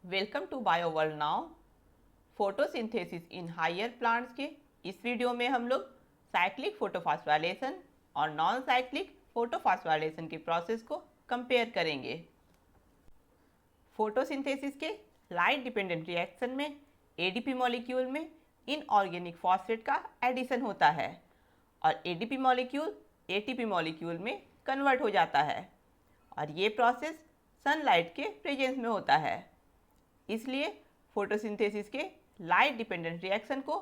Welcome to Bio World now. Photosynthesis in higher plants के इस video में हम लोग साइक्लिक फोटोफॉस्फोराइलेशन और नॉन साइक्लिक फोटोफॉस्फोराइलेशन के प्रोसेस को कंपेयर करेंगे। फोटोसिंथेसिस के लाइट डिपेंडेंट रिएक्शन में एडीपी मॉलिक्यूल में इनऑर्गेनिक फॉस्फेट का एडिशन होता है और एडीपी मॉलिक्यूल एटीपी मॉलिक्यूल में कन्वर्ट हो जाता है और ये प्रोसेस सनलाइट के प्रेजेंस में होता है। इसलिए फोटोसिंथेसिस के लाइट डिपेंडेंट रिएक्शन को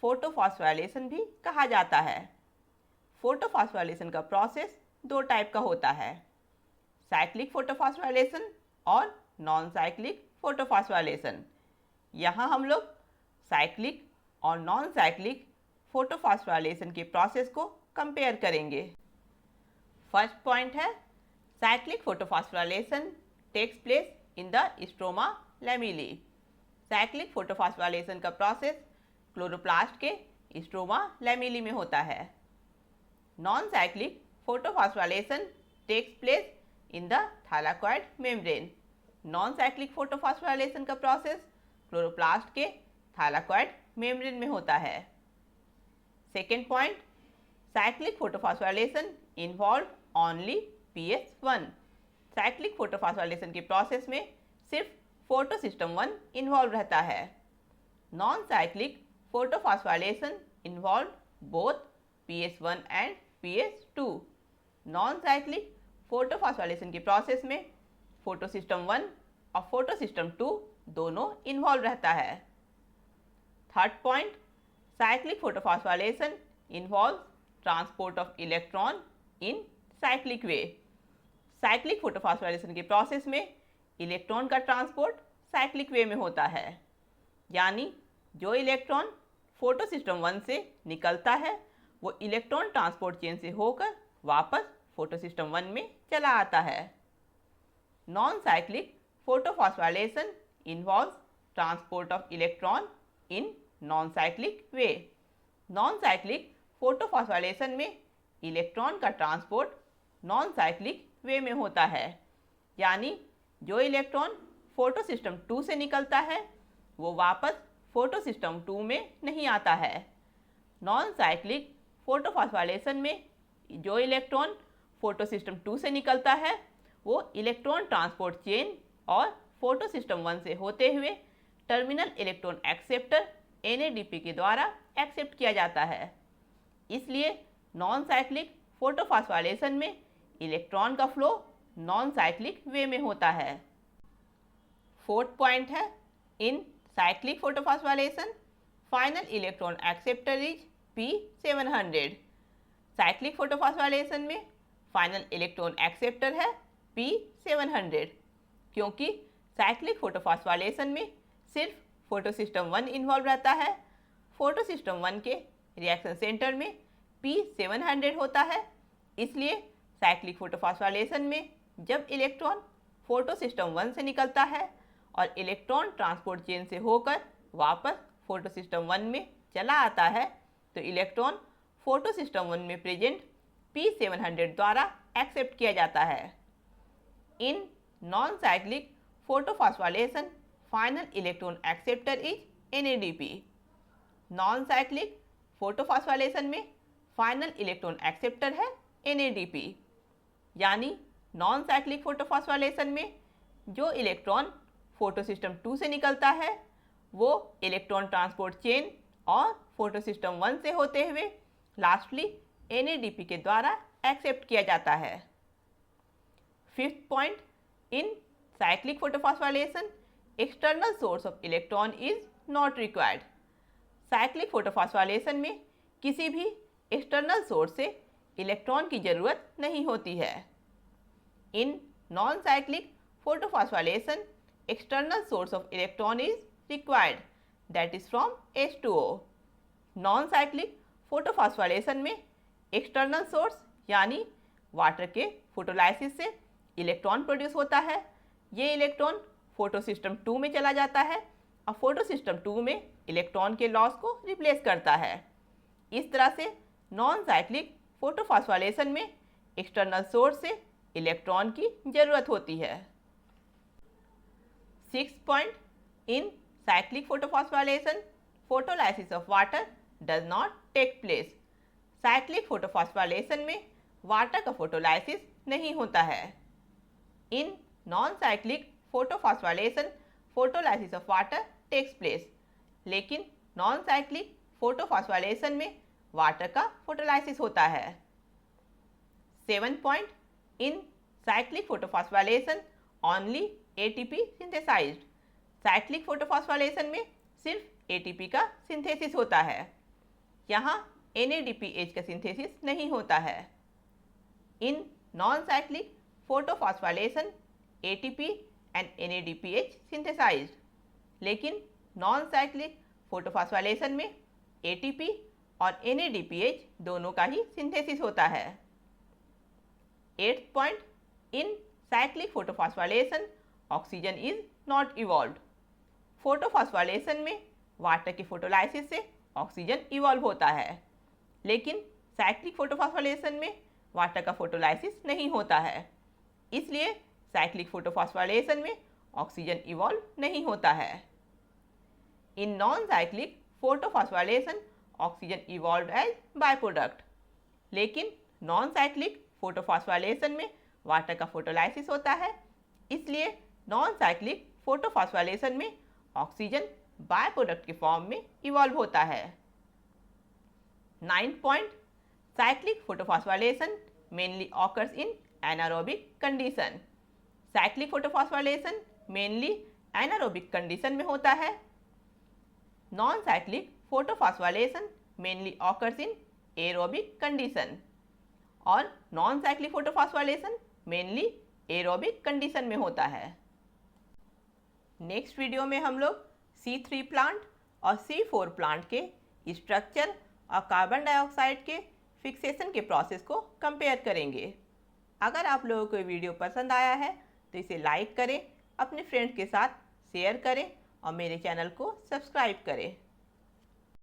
फोटोफॉस्फोराइलेशन भी कहा जाता है। फोटोफॉस्फोराइलेशन का प्रोसेस दो टाइप का होता है, साइक्लिक फोटोफॉस्फोराइलेशन और नॉन साइक्लिक फोटोफॉस्फोराइलेशन। यहाँ हम लोग साइक्लिक और नॉन साइक्लिक फोटोफॉस्फोराइलेशन के प्रोसेस को कंपेयर करेंगे। फर्स्ट पॉइंट है, cyclic photophosphorylation takes place in the stroma lamellae. Cyclic photophosphorylation का प्रोसेस क्लोरोप्लास्ट के स्ट्रोमा लैमेली में होता है। Non cyclic photophosphorylation takes place in the thylakoid membrane. Non cyclic photophosphorylation का प्रोसेस क्लोरोप्लास्ट के thylakoid membrane में होता है। Second point, cyclic photophosphorylation involve only PS1। Cyclic photophosphorylation के प्रोसेस में सिर्फ फोटोसिस्टम 1 इन्वॉल्व रहता है। Non cyclic photophosphorylation involve both PS1 and PS2। Non cyclic photophosphorylation के प्रोसेस में फोटोसिस्टम 1 और फोटोसिस्टम 2 दोनों इन्वॉल्व रहता है। Third point, cyclic photophosphorylation involve transport of electron in cyclic way. Cyclic photophosphorylation के प्रोसेस में इलेक्ट्रॉन का ट्रांसपोर्ट साइक्लिक वे में होता है, यानी जो इलेक्ट्रॉन फोटोसिस्टम 1 से निकलता है वो इलेक्ट्रॉन ट्रांसपोर्ट चेन से होकर वापस फोटोसिस्टम 1 में चला आता है। Non cyclic photophosphorylation involves transport of electron in non cyclic way. Non cyclic photophosphorylation में इलेक्ट्रॉन का ट्रांसपोर्ट नॉन साइक्लिक वे में होता है, यानी जो इलेक्ट्रॉन फोटोसिस्टम 2 से निकलता है वो वापस फोटोसिस्टम 2 में नहीं आता है। नॉन साइक्लिक फोटोफॉस्फोराइलेशन में जो इलेक्ट्रॉन फोटोसिस्टम 2 से निकलता है वो इलेक्ट्रॉन ट्रांसपोर्ट चेन और फोटोसिस्टम 1 से होते हुए टर्मिनल इलेक्ट्रॉन एक्सेप्टर NADP के द्वारा एक्सेप्ट किया जाता है। इसलिए नॉन साइक्लिक फोटोफॉस्फोराइलेशन में इलेक्ट्रॉन का फ्लो नॉन साइक्लिक वे में होता है। फोर्थ पॉइंट है, इन cyclic photophosphorylation final electron acceptor is P700। Cyclic photophosphorylation में फाइनल इलेक्ट्रॉन एक्सेप्टर है P700, क्योंकि साइक्लिक फोटोफॉस्फोराइलेशन में सिर्फ फोटोसिस्टम 1 इन्वॉल्व रहता है। फोटोसिस्टम 1 के रिएक्शन सेंटर में P700 होता है। इसलिए साइक्लिक फोटोफॉस्फोराइलेशन में जब इलेक्ट्रॉन फोटोसिस्टम 1 से निकलता है और इलेक्ट्रॉन ट्रांसपोर्ट चेन से होकर वापस फोटोसिस्टम 1 में चला आता है तो इलेक्ट्रॉन फोटोसिस्टम 1 में प्रेजेंट P700 द्वारा एक्सेप्ट किया जाता है। In non cyclic photophosphorylation final electron acceptor is NADP। Non cyclic photophosphorylation में फाइनल इलेक्ट्रॉन एक्सेप्टर है NADP, यानी नॉन साइक्लिक फोटोफॉस्फोराइलेशन में जो इलेक्ट्रॉन फोटोसिस्टम 2 से निकलता है वो इलेक्ट्रॉन ट्रांसपोर्ट चेन और फोटोसिस्टम 1 से होते हुए लास्टली NADP के द्वारा एक्सेप्ट किया जाता है। Fifth point, in cyclic photophosphorylation external source of electron is not required. Cyclic photophosphorylation में किसी भी एक्सटर्नल सोर्स से इलेक्ट्रॉन की ज़रूरत नहीं होती है। In non cyclic photophosphorylation external source of electron is required, that is from H2O। Non cyclic photophosphorylation में एक्सटर्नल सोर्स यानी वाटर के फोटोलाइसिस से इलेक्ट्रॉन प्रोड्यूस होता है। ये इलेक्ट्रॉन फोटोसिस्टम 2 में चला जाता है और फोटोसिस्टम 2 में इलेक्ट्रॉन के लॉस को रिप्लेस करता है। इस तरह से नॉन साइक्लिक फोटोफॉस्फोराइलेशन में एक्सटर्नल सोर्स से इलेक्ट्रॉन की ज़रूरत होती है। Sixth point, in cyclic photophosphorylation, photolysis of water does not take place. Cyclic photophosphorylation में वाटर का फोटोलाइसिस नहीं होता है. In non cyclic photophosphorylation photolysis of water takes place. लेकिन नॉन साइक्लिक फोटोफॉस्फोराइलेशन में वाटर का फोटोलाइसिस होता है. 7th point, in cyclic photophosphorilation only ATP synthesized. Cyclic photophosphorylation में सिर्फ ATP का सिंथेसिस होता है. यहाँ NADPH का सिंथेसिस नहीं होता है. In non cyclic photophosphorylation ATP and NADPH synthesized. लेकिन नॉन साइक्लिक फोटोफॉस्फोराइलेशन में ATP और NADPH दोनों का ही सिंथेसिस होता है. 8th point, in cyclic photophosphorilation oxygen is not evolve. Photophosphorylation में वाटर के फोटोलाइसिस से ऑक्सीजन इवॉल्व होता है. लेकिन साइक्लिक फोटोफॉस्फोराइलेशन में वाटर का फोटोलाइसिस नहीं होता है. इसलिए साइक्लिक फोटोफॉस्फोराइलेशन में ऑक्सीजन इवॉल्व नहीं होता है. In non cyclic photophosphorylation oxygen evolve as by product. लेकिन नॉन साइक्लिक फोटोफॉस्फोराइलेशन में वाटर का फोटोलाइसिस होता है. इसलिए नॉन साइक्लिक फोटोफॉस्फोराइलेशन में ऑक्सीजन बाय प्रोडक्ट के फॉर्म में इवॉल्व होता है. 9th point, cyclic photophosphorilation mainly occurs in anaerobic condition. Cyclic photophosphorylation mainly anaerobic condition में होता है. Non cyclic photophosphorylation mainly occurs in aerobic condition. और non cyclic photophosphorylation mainly aerobic condition में होता है. नेक्स्ट वीडियो में हम लोग C3 प्लांट और C4 प्लांट के स्ट्रक्चर और कार्बन डाइऑक्साइड के फिक्सेशन के प्रोसेस को कंपेयर करेंगे. अगर आप लोगों को वीडियो पसंद आया है तो इसे लाइक करें, अपने फ्रेंड्स के साथ शेयर करें और मेरे चैनल को सब्सक्राइब करें.